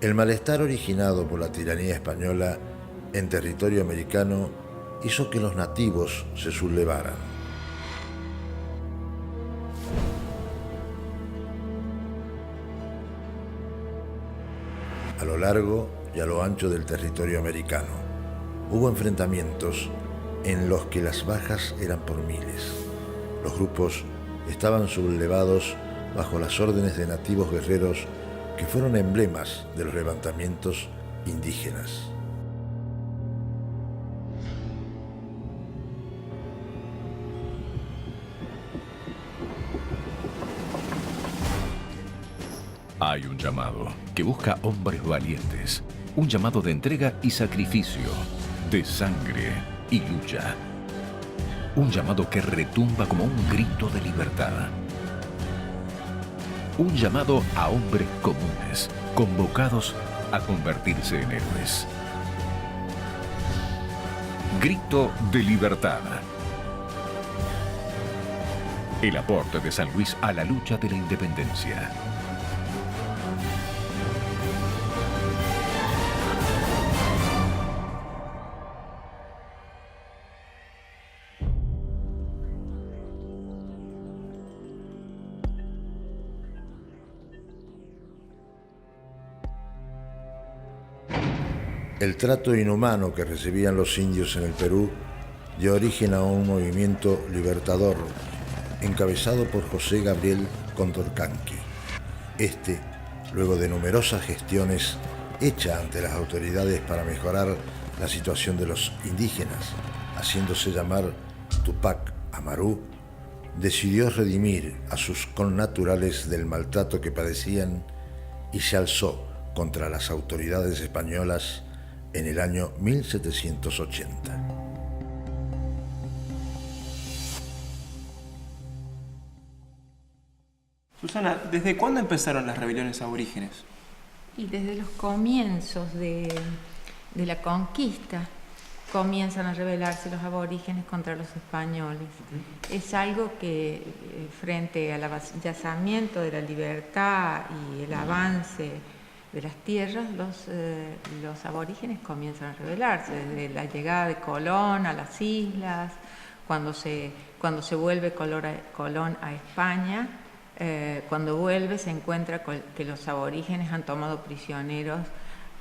El malestar originado por la tiranía española en territorio americano hizo que los nativos se sublevaran. A lo largo y a lo ancho del territorio americano hubo enfrentamientos en los que las bajas eran por miles. Los grupos estaban sublevados bajo las órdenes de nativos guerreros que fueron emblemas de los levantamientos indígenas. Hay un llamado que busca hombres valientes, un llamado de entrega y sacrificio, de sangre y lucha. Un llamado que retumba como un grito de libertad. Un llamado a hombres comunes, convocados a convertirse en héroes. Grito de libertad. El aporte de San Luis a la lucha de la independencia. El trato inhumano que recibían los indios en el Perú dio origen a un movimiento libertador encabezado por José Gabriel Condorcanqui. Este, luego de numerosas gestiones hechas ante las autoridades para mejorar la situación de los indígenas, haciéndose llamar Tupac Amaru, decidió redimir a sus connaturales del maltrato que padecían y se alzó contra las autoridades españolas en el año 1780. Susana, ¿desde cuándo empezaron las rebeliones aborígenes? Y desde los comienzos de la conquista comienzan a rebelarse los aborígenes contra los españoles. Es algo que frente al avasallamiento de la libertad y el avance de las tierras, los aborígenes comienzan a rebelarse, desde la llegada de Colón a las islas, cuando se vuelve Colón a España, cuando vuelve se encuentra que los aborígenes han tomado prisioneros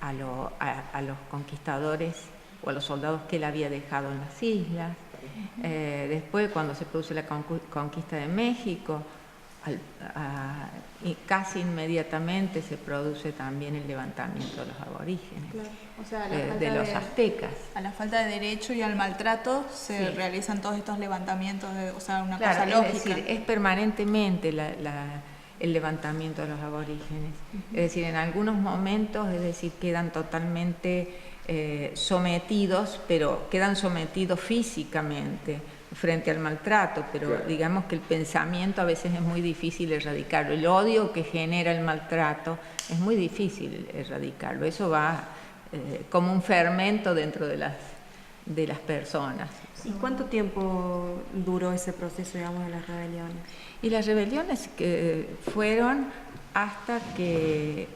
a los conquistadores o a los soldados que él había dejado en las islas. Después, cuando se produce la conquista de México, y casi inmediatamente se produce también el levantamiento de los aborígenes, claro. O sea, de los aztecas. A la falta de derecho y al maltrato se realizan todos estos levantamientos, o sea, una Claro, cosa lógica. es decir, es permanentemente el levantamiento de los aborígenes. Es decir, en algunos momentos, es decir, quedan totalmente sometidos, pero quedan sometidos físicamente frente al maltrato, pero digamos que el pensamiento a veces es muy difícil erradicarlo. El odio que genera el maltrato es muy difícil erradicarlo. Eso va como un fermento dentro de las personas. ¿Y cuánto tiempo duró ese proceso, digamos, de las rebeliones? Y las rebeliones que fueron hasta que,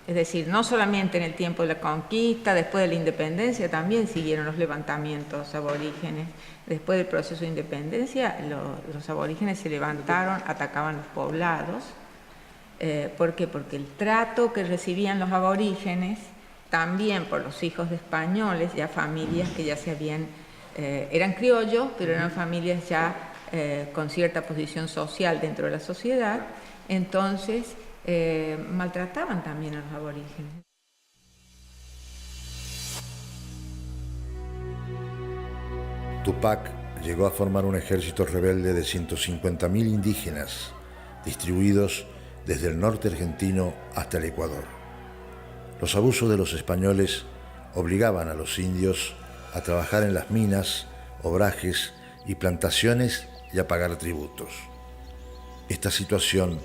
es decir, no solamente en el tiempo de la conquista, después de la independencia también siguieron los levantamientos aborígenes. Después del proceso de independencia, los aborígenes se levantaron, atacaban los poblados. ¿Por qué? Porque el trato que recibían los aborígenes, también por los hijos de españoles, ya familias que ya se habían, eran criollos, pero eran familias ya con cierta posición social dentro de la sociedad, entonces maltrataban también a los aborígenes. Tupac llegó a formar un ejército rebelde de 150.000 indígenas, distribuidos desde el norte argentino hasta el Ecuador. Los abusos de los españoles obligaban a los indios a trabajar en las minas, obrajes y plantaciones y a pagar tributos. Esta situación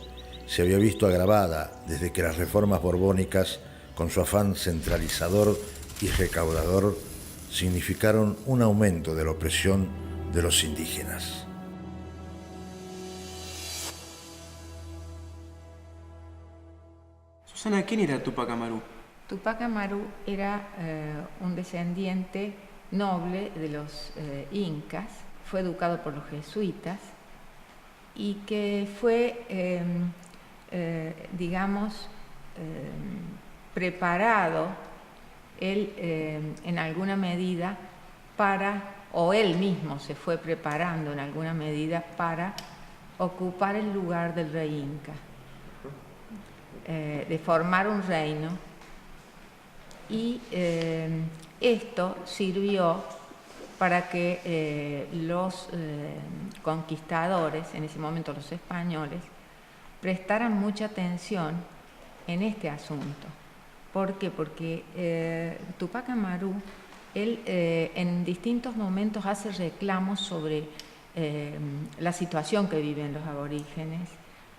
se había visto agravada desde que las reformas borbónicas, con su afán centralizador y recaudador, significaron un aumento de la opresión de los indígenas. Susana, ¿quién era Tupac Amaru? Tupac Amaru era un descendiente noble de los incas, fue educado por los jesuitas y que fue, preparado él en alguna medida o él mismo se fue preparando en alguna medida para ocupar el lugar del rey inca, de formar un reino. Y esto sirvió para que los conquistadores, en ese momento los españoles, prestaran mucha atención en este asunto. ¿Por qué? Porque Tupac Amaru, él en distintos momentos hace reclamos sobre la situación que viven los aborígenes,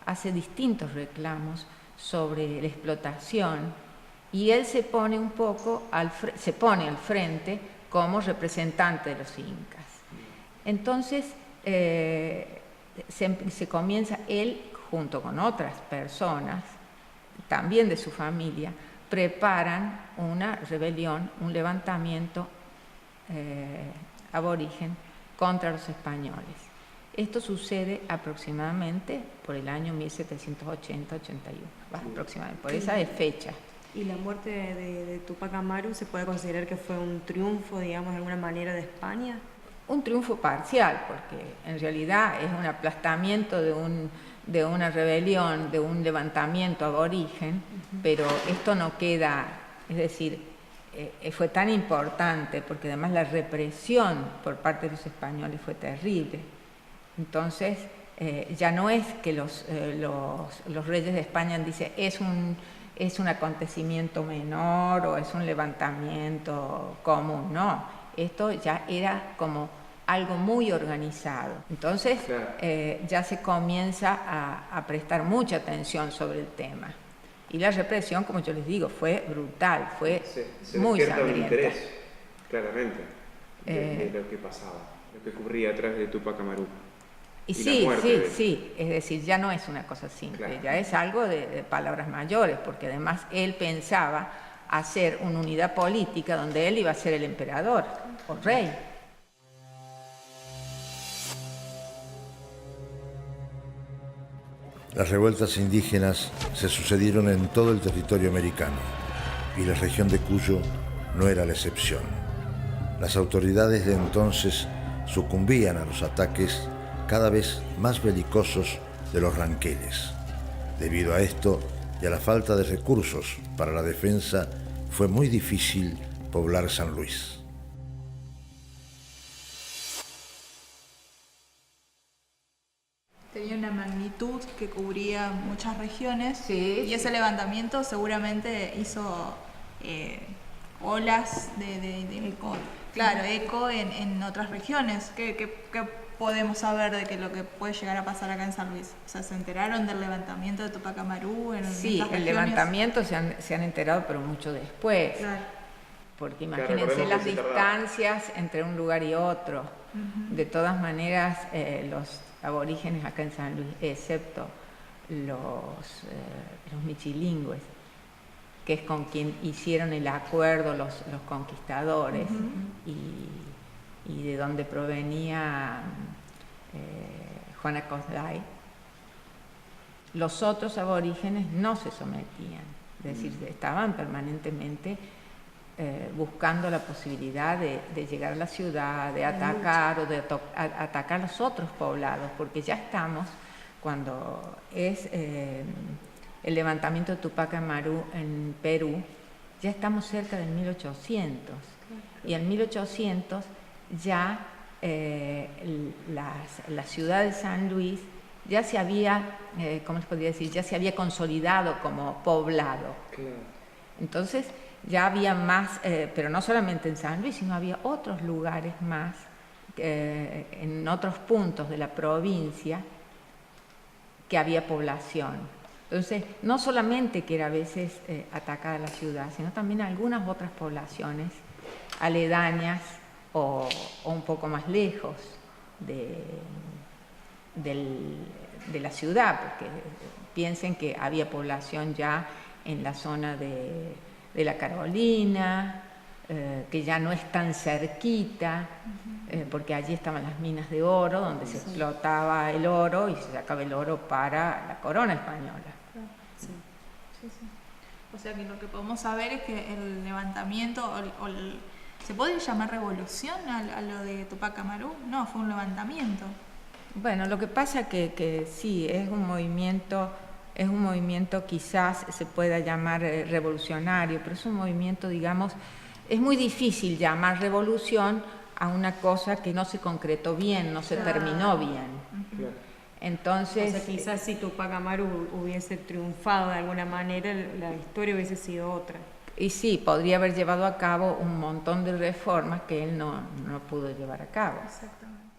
hace distintos reclamos sobre la explotación, y él se pone un poco al frente como representante de los incas. Entonces se comienza él, junto con otras personas, también de su familia, preparan una rebelión, un levantamiento aborigen contra los españoles. Esto sucede aproximadamente por el año 1780-81, aproximadamente, por esa fecha. ¿Y la muerte de Tupac Amaru se puede considerar que fue un triunfo, digamos, de alguna manera de España? Un triunfo parcial, porque en realidad es un aplastamiento de una rebelión, de un levantamiento aborigen, pero esto no queda, es decir, fue tan importante porque además la represión por parte de los españoles fue terrible. Entonces ya no es que los reyes de España dicen es un acontecimiento menor o es un levantamiento común, no, esto ya era como algo muy organizado. Entonces ya se comienza a prestar mucha atención sobre el tema. Y la represión, como yo les digo, fue brutal, fue muy sangrienta. Un interés, claramente, de lo que pasaba, lo que ocurría atrás de Tupac Amaru. Y sí, es decir, ya no es una cosa simple, ya es algo de palabras mayores, porque además él pensaba hacer una unidad política donde él iba a ser el emperador o rey. Las revueltas indígenas se sucedieron en todo el territorio americano y la región de Cuyo no era la excepción. Las autoridades de entonces sucumbían a los ataques cada vez más belicosos de los ranqueles. Debido a esto y a la falta de recursos para la defensa, fue muy difícil poblar San Luis. Tenía una magnitud que cubría muchas regiones, Sí, y ese levantamiento seguramente hizo olas eco en otras regiones. ¿Qué podemos saber de lo que puede llegar a pasar acá en San Luis? O sea, ¿se enteraron del levantamiento de Tupac Amaru en Sí, estas el regiones? levantamiento se han enterado, pero mucho después. Claro. Porque imagínense las distancias entre un lugar y otro. De todas maneras, los aborígenes acá en San Luis, excepto los michilingües, que es con quien hicieron el acuerdo los conquistadores, y de donde provenía Juana Coslay, los otros aborígenes no se sometían, es decir, estaban permanentemente buscando la posibilidad de llegar a la ciudad, de atacar o de atacar los otros poblados, porque ya estamos, cuando es el levantamiento de Tupac Amaru en Perú, ya estamos cerca del 1800, y en 1800 ya la ciudad de San Luis ya se había, ¿cómo les podría decir? Ya se había consolidado como poblado. Entonces ya había más, pero no solamente en San Luis, sino había otros lugares más, en otros puntos de la provincia, que había población. Entonces, no solamente que era a veces atacada la ciudad, sino también algunas otras poblaciones aledañas o un poco más lejos de la ciudad, porque piensen que había población ya en la zona de la Carolina, que ya no es tan cerquita, porque allí estaban las minas de oro, donde se explotaba el oro y se sacaba el oro para la corona española. Sí, sí. O sea que lo que podemos saber es que el levantamiento, ¿se puede llamar revolución a lo de Tupac Amaru? No, fue un levantamiento. Bueno, lo que pasa que sí, es un movimiento quizás se pueda llamar revolucionario, pero es un movimiento, digamos, es muy difícil llamar revolución a una cosa que no se concretó bien, no se terminó bien. Claro. Entonces, O sea, quizás si Tupac Amaru hubiese triunfado de alguna manera, la historia hubiese sido otra. y sí, podría haber llevado a cabo un montón de reformas que él no pudo llevar a cabo. Exactamente.